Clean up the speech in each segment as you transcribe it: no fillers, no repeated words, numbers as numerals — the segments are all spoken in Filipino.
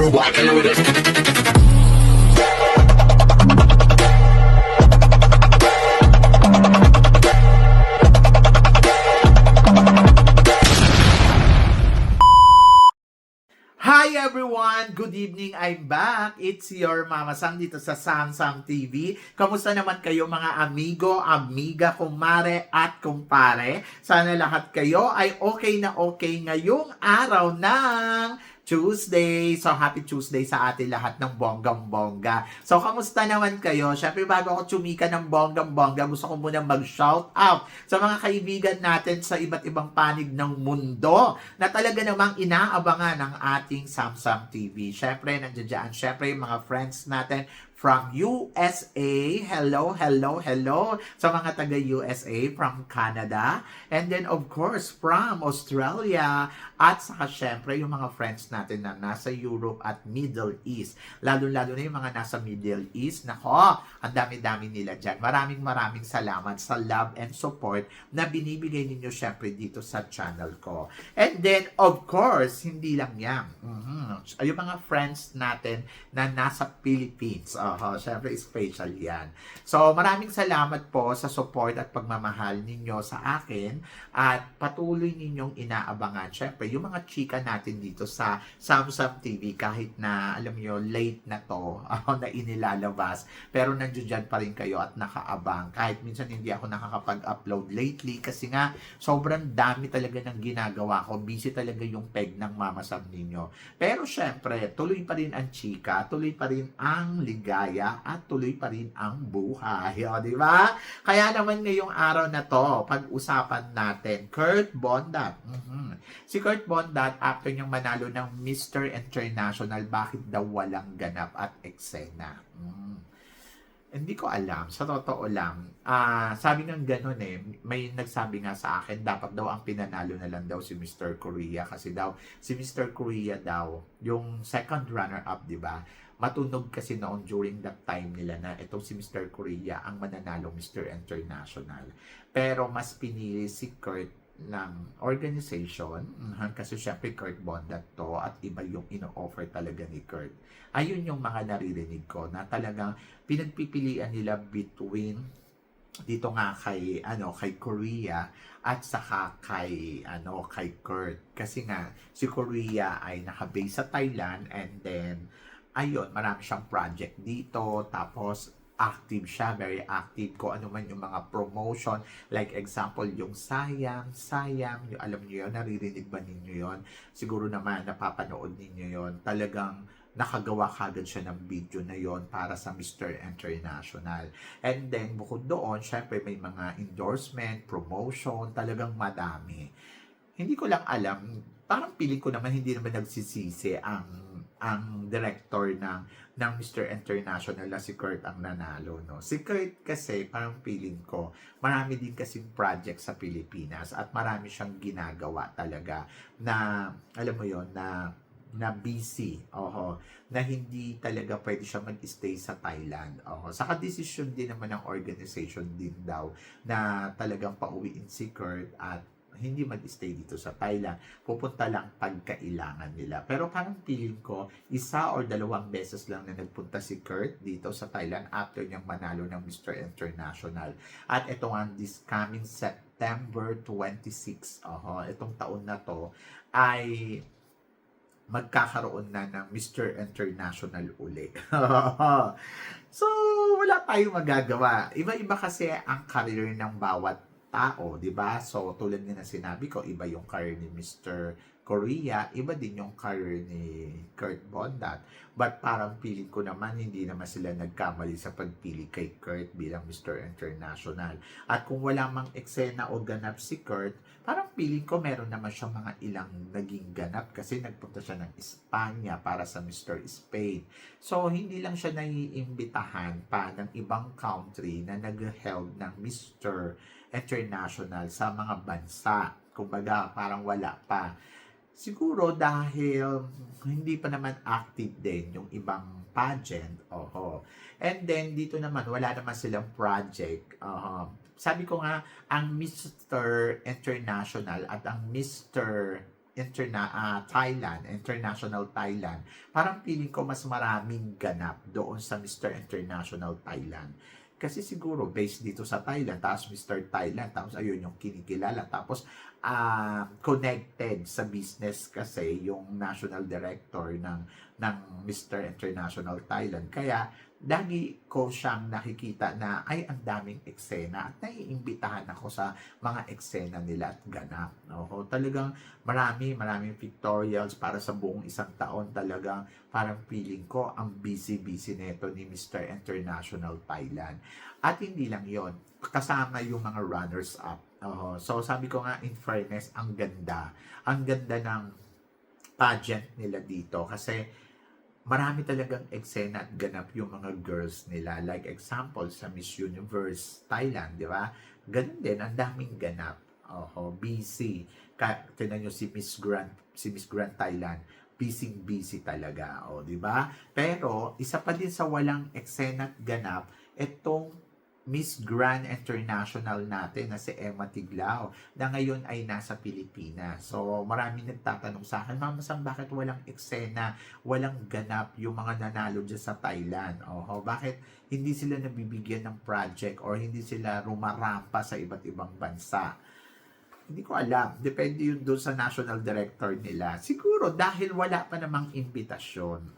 walking with it. Hi everyone! Good evening! I'm back! It's your Mama Sam dito sa Samsam TV. Kamusta naman kayo mga amigo, amiga, kumare at kumpare? Sana lahat kayo ay okay na okay ngayong araw ng Tuesday. So, happy Tuesday sa atin lahat ng bonggang-bongga. So, kamusta naman kayo? Syempre, bago ako tsumika ng bonggang-bongga, gusto ko muna mag-shout out sa mga kaibigan natin sa iba't ibang panig ng mundo na talaga namang inaabangan ng ating Samsam TV. Syempre, nandiyan dyan. Syempre, yung mga friends natin from USA. Hello, hello, hello. Sa mga taga-USA, from Canada. And then, of course, from Australia. At saka, syempre, yung mga friends natin na nasa Europe at Middle East. Lalo-lalo na yung mga nasa Middle East. Nako, ang dami-dami nila dyan. Maraming salamat sa love and support na binibigay ninyo, syempre, dito sa channel ko. And then, of course, hindi lang yan. Yung mga friends natin na nasa Philippines. Syempre, special yan. So, maraming salamat po sa support at pagmamahal ninyo sa akin at patuloy ninyong inaabangan. Syempre, yung mga chika natin dito sa Samsam TV, kahit na, alam nyo, late na to, na inilalabas, pero nandiyan dyan pa rin kayo at nakaabang. Kahit minsan hindi ako nakakapag-upload lately kasi nga, sobrang dami talaga ng ginagawa ko. Busy talaga yung peg ng Mama Sam ninyo. Pero syempre, tuloy pa rin ang chika, tuloy pa rin ang ligaya, at tuloy pa rin ang buhay. O, di ba? Kaya naman ngayong araw na to, pag-usapan natin, Kurt Bondat. Si Kurt Bondat, after niyang manalo ng Mr. International, bakit daw walang ganap at eksena? Hindi ko alam. Sa totoo lang, sabi ng ganun may nagsabi nga sa akin, dapat daw ang pinanalo na lang daw si Mr. Korea kasi daw, si Mr. Korea daw, yung second runner-up, di ba? Matunog kasi noon during that time nila na itong si Mr. Korea ang mananalo Mr. International. Pero mas pinili si Kurt ng organization kasi syempre Kurt Bondat to at iba yung ino-offer talaga ni Kurt. Ayun yung mga naririnig ko na talagang pinagpipilian nila between dito nga kay Korea at saka kay Kurt kasi nga si Korea ay naka-base sa Thailand and then ayun, marami siyang project dito, tapos active siya, very active ko ano man yung mga promotion, like example, yung sayang, yung, alam niyo yun, naririnig ba ninyo yun? Siguro naman, napapanood ninyo yun, talagang nakagawa kagad siya ng video na yon para sa Mr. International. And then, bukod doon, syempre may mga endorsement, promotion, talagang madami. Hindi ko lang alam, parang piling ko naman hindi naman nagsisisi ang director ng Mr. International na si Kurt ang nanalo, no. Si Kurt kasi parang feeling ko marami din kasing project sa Pilipinas at marami siyang ginagawa talaga na alam mo yon na busy, na hindi talaga pwede siya mag-stay sa Thailand. Saka decision din naman ng organization din daw na talagang pauwiin si Kurt at hindi mag-stay dito sa Thailand. Pupunta lang pagkailangan nila. Pero parang feeling ko, isa or dalawang beses lang na nagpunta si Kurt dito sa Thailand after niyang manalo ng Mr. International. At ito nga, this coming September 26, itong taon na to, ay magkakaroon na ng Mr. International uli. So, wala tayong magagawa. Iba-iba kasi ang career ng bawat tao, di ba? So, tulad nga na sinabi ko, iba yung career ni Mr. Korea, iba din yung career ni Kurt Bondat. But parang feeling ko naman, hindi naman sila nagkamali sa pagpili kay Kurt bilang Mr. International. At kung wala mang eksena o ganap si Kurt, parang feeling ko meron naman siya mga ilang naging ganap kasi nagpunta siya ng Espanya para sa Mr. Spain. So, hindi lang siya naiimbitahan pa ng ibang country na nag-held ng Mr. International sa mga bansa. Kumbaga, parang wala pa. Siguro dahil hindi pa naman active din yung ibang pageant. And then, dito naman, wala naman silang project. Sabi ko nga, ang Mr. International at ang Mr. Thailand, International Thailand, parang feeling ko mas maraming ganap doon sa Mr. International Thailand. Kasi siguro based dito sa Thailand, tapos Mr. Thailand, tapos ayun yung kinikilala, tapos connected sa business kasi yung national director ng Mr. International Thailand. Kaya lagi ko siyang nakikita na ay ang daming eksena at naiimbitahan ako sa mga eksena nila at ganap. No? Talagang maraming pictorials para sa buong isang taon. Talagang parang feeling ko ang busy-busy nito ni Mr. International Thailand. At hindi lang yon, kasama yung mga runners-up. So sabi ko nga, in fairness, ang ganda ng pageant nila dito kasi marami talagang eksena at ganap yung mga girls nila. Like example, sa Miss Universe Thailand, di ba? Ganun din, ang daming ganap. Busy. Tignan nyo si Miss Grand Thailand, busy talaga, di ba? Pero isa pa din sa walang eksena at ganap, itong Miss Grand International natin na si Emma Tiglao na ngayon ay nasa Pilipinas. So maraming nagtatanong sa akin, Mama Sam, bakit walang eksena, walang ganap yung mga nanalo dyan sa Thailand? Bakit hindi sila nabibigyan ng project or hindi sila rumarampa sa iba't ibang bansa? Hindi ko alam. Depende yun doon sa national director nila. Siguro dahil wala pa namang imbitasyon.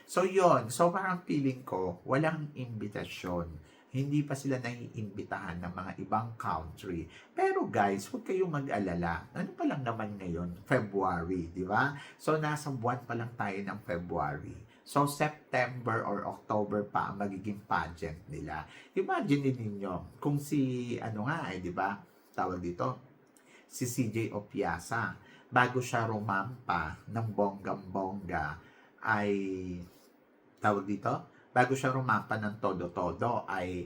So yun. So parang feeling ko, walang imbitasyon. Hindi pa sila naiimbitahan ng mga ibang country. Pero guys, huwag kayong mag-alala. Ano pa lang naman ngayon? February, di ba? So nasa buwan pa lang tayo ng February. So September or October pa ang magiging pageant nila. Imagine ninyo kung si di ba? Tawag dito, si CJ Opiasa, bago siya rumampa ng bonggang-bongga ay tawag dito, bago siya rumampa ng todo-todo ay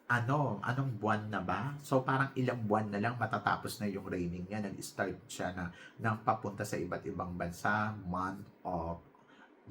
anong buwan na ba? So parang ilang buwan na lang matatapos na yung reigning niya. Nag-start siya ng papunta sa iba't ibang bansa, month of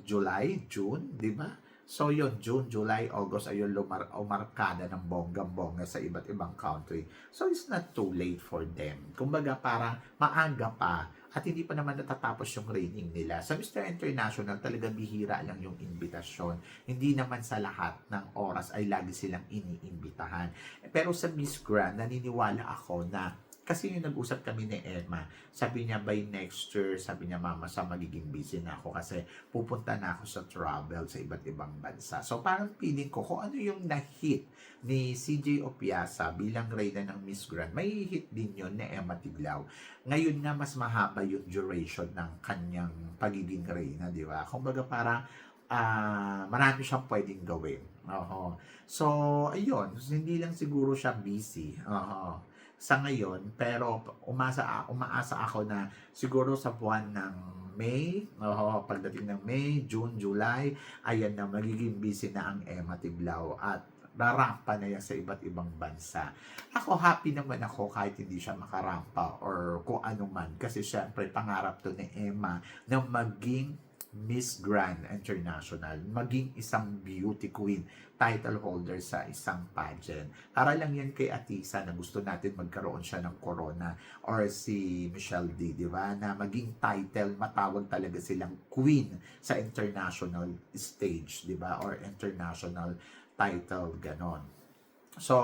July, June, di ba? So yun, June, July, August, ayun umarkada ng bonggang-bongga sa iba't ibang country. So it's not too late for them. Kumbaga parang maaga pa at hindi pa naman natatapos yung reigning nila. Sa Mr. International, talaga bihira lang yung invitasyon. Hindi naman sa lahat ng oras ay lagi silang iniimbitahan. Pero sa Miss Grand, naniniwala ako na kasi yung nag-usap kami ni Emma, sabi niya by next year, sabi niya, Mama Sam, magiging busy na ako kasi pupunta na ako sa travel sa iba't ibang bansa. So parang feeling ko kung ano yung na-hit ni CJ Opiasa bilang reyna ng Miss Grand, may hit din yun ni Emma Tiglao. Ngayon nga mas mahaba yung duration ng kanyang pagiging reyna, di ba? Kumbaga parang marami siyang pwedeng gawin. So ayun, hindi lang siguro siya busy. Sa ngayon, pero umaasa ako na siguro sa buwan ng May, pagdating ng May, June, July, ayan na, magiging busy na ang Emma Tiglao at rarampa na yan sa iba't ibang bansa. Ako, happy naman ako kahit hindi siya makarampa or kung ano man. Kasi syempre, pangarap to ni Emma na maging Miss Grand International, maging isang beauty queen, title holder sa isang pageant. Para lang yan kay Atisa na gusto natin magkaroon siya ng corona or si Michelle D, di ba? Na maging title, matawag talaga silang queen sa international stage, di ba? Or international title, ganon. So,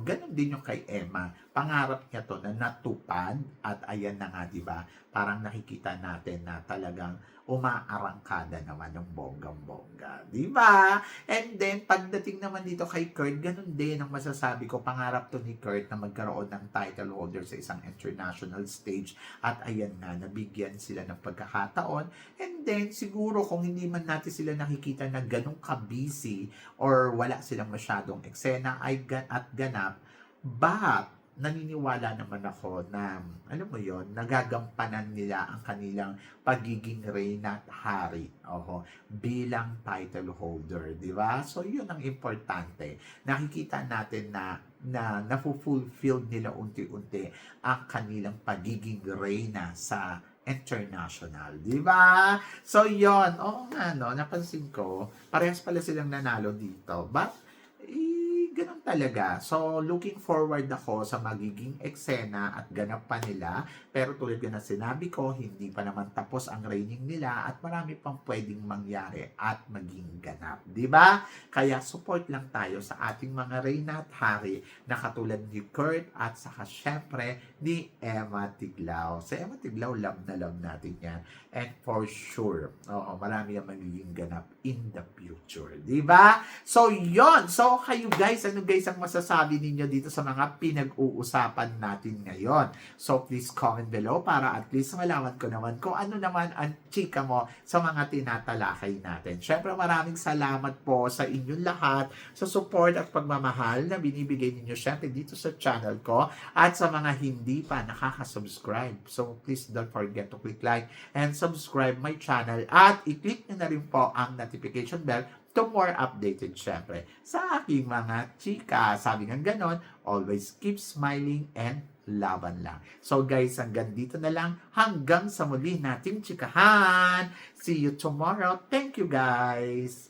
ganun din yung kay Emma. Pangarap niya to na natupad at ayan na nga, di ba? Parang nakikita natin na talagang umaarangkada naman ng bonggang-bongga. Di ba? And then, pagdating naman dito kay Kurt, ganun din ang masasabi ko. Pangarap to ni Kurt na magkaroon ng title holder sa isang international stage. At ayan nga, nabigyan sila ng pagkakataon. And then, siguro kung hindi man natin sila nakikita na ganun ka-busy or wala silang masyadong eksena at ganap, but naniniwala naman ako na, alam mo yon, nagagampanan nila ang kanilang pagiging reyna at hari bilang title holder, di ba? So, yun ang importante. Nakikita natin na na-fulfill nila unti-unti ang kanilang pagiging reyna sa international, di ba? So, yon. Oo nga, no, napansin ko, parehas pala silang nanalo dito. But, ganun talaga. So, looking forward ako sa magiging eksena at ganap pa nila. Pero tulad nga na sinabi ko, hindi pa naman tapos ang reigning nila at marami pang pwedeng mangyari at maging ganap. Di ba? Kaya support lang tayo sa ating mga reyna at hari na katulad ni Kurt at saka syempre ni Emma Tiglao. Si Emma Tiglao, love na love natin yan. And for sure, marami ang magiging ganap in the future. Di ba? So, yon. So, kayo guys, ano guys ang masasabi ninyo dito sa mga pinag-uusapan natin ngayon? So, please comment below para at least malaman ko naman kung ano naman ang chika mo sa mga tinatalakay natin. Syempre, maraming salamat po sa inyong lahat sa support at pagmamahal na binibigay ninyo syempre dito sa channel ko at sa mga hindi pa nakaka-subscribe. So, please don't forget to click like and subscribe my channel at i-click nyo na rin po ang notification bell to more updated syempre sa aking mga chika. Sabi nga ganon, always keep smiling and laban lang. So guys, hanggang dito na lang. Hanggang sa muli nating chikahan. See you tomorrow. Thank you guys.